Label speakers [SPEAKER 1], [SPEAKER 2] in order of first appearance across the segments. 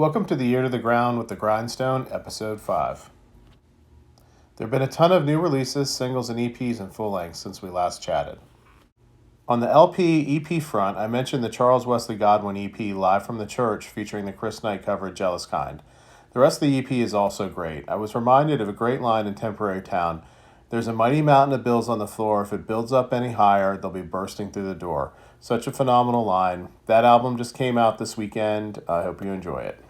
[SPEAKER 1] Welcome to the Ear to the Ground with the Grindstone, Episode 5. There have been a ton of new releases, singles, and EPs in full length since we last chatted. On the LP/EP front, I mentioned the Charles Wesley Godwin EP Live from the Church featuring the Chris Knight cover Jealous Kind. The rest of the EP is also great. I was reminded of a great line in Temporary Town. There's a mighty mountain of bills on the floor. If it builds up any higher, they'll be bursting through the door. Such a phenomenal line. That album just came out this weekend. I hope you enjoy it.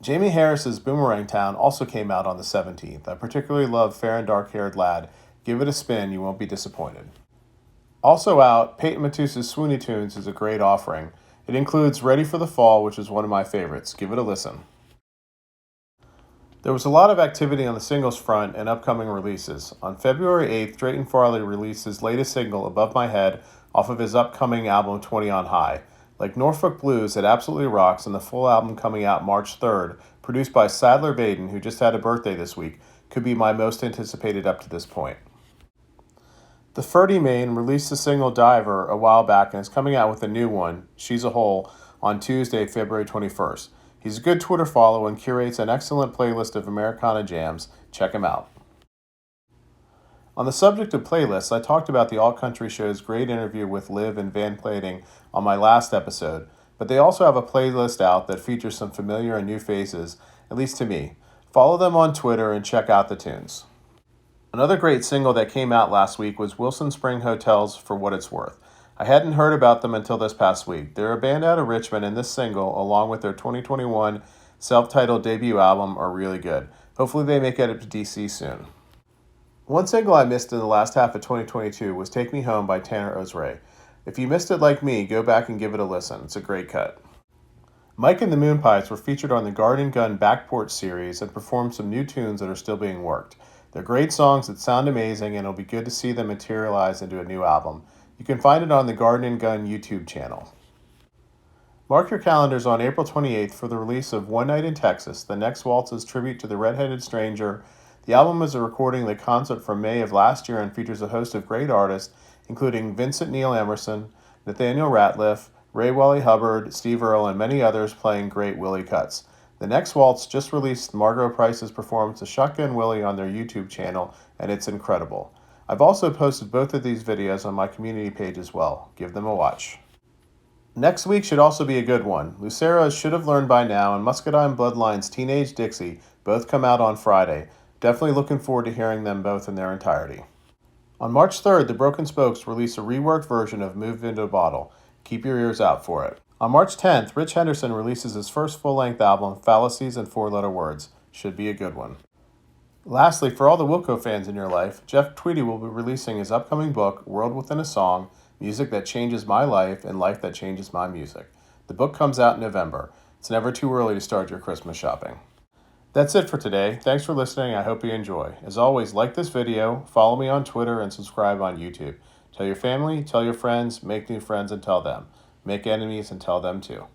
[SPEAKER 1] Jaimee Harris's Boomerang Town also came out on the 17th. I particularly love Fair and Dark-Haired Lad. Give it a spin, you won't be disappointed. Also out, Payton Matous Swooney Tunes is a great offering. It includes Ready for the Fall, which is one of my favorites. Give it a listen. There was a lot of activity on the singles front and upcoming releases. On February 8th, Drayton Farley released his latest single, Above My Head, off of his upcoming album 20 on High. Like Norfolk Blues, it absolutely rocks, and the full album coming out March 3rd, produced by Sadler Baden, who just had a birthday this week, could be my most anticipated up to this point. The Ferdy Main released the single Diver a while back and is coming out with a new one, She's a Hole, on Tuesday, February 21st. He's a good Twitter follow and curates an excellent playlist of Americana jams. Check him out. On the subject of playlists, I talked about the Alt Country Show's great interview with Liv and Van Plating on my last episode, but they also have a playlist out that features some familiar and new faces, at least to me. Follow them on Twitter and check out the tunes. Another great single that came out last week was Wilson Spring Hotel's For What It's Worth. I hadn't heard about them until this past week. They're a band out of Richmond, and this single, along with their 2021 self-titled debut album, are really good. Hopefully they make it up to DC soon. One single I missed in the last half of 2022 was Take Me Home by Tanner Osray. If you missed it like me, go back and give it a listen. It's a great cut. Mike and the Moonpies were featured on the Garden Gun Backport series and performed some new tunes that are still being worked. They're great songs that sound amazing, and it'll be good to see them materialize into a new album. You can find it on the Garden Gun YouTube channel. Mark your calendars on April 28th for the release of One Night in Texas, the next waltz's tribute to the Red-Headed Stranger. The album is a recording of the concert from May of last year and features a host of great artists, including Vincent Neil Emerson, Nathaniel Ratliff, Ray Wally Hubbard, Steve Earle, and many others playing great Willie cuts. The Next Waltz just released Margot Price's performance of Shotgun Willie on their YouTube channel, and it's incredible. I've also posted both of these videos on my community page as well. Give them a watch. Next week should also be a good one. Lucera's Should Have Learned By Now and Muscadine Bloodline's Teenage Dixie both come out on Friday. Definitely looking forward to hearing them both in their entirety. On March 3rd, the Broken Spokes release a reworked version of Moved Into a Bottle. Keep your ears out for it. On March 10th, Rich Henderson releases his first full-length album, Fallacies and Four-Letter Words. Should be a good one. Lastly, for all the Wilco fans in your life, Jeff Tweedy will be releasing his upcoming book, World Within a Song, Music That Changes My Life and Life That Changes My Music. The book comes out in November. It's never too early to start your Christmas shopping. That's it for today. Thanks for listening. I hope you enjoy. As always, like this video, follow me on Twitter, and subscribe on YouTube. Tell your family, tell your friends, make new friends, and tell them. Make enemies and tell them too.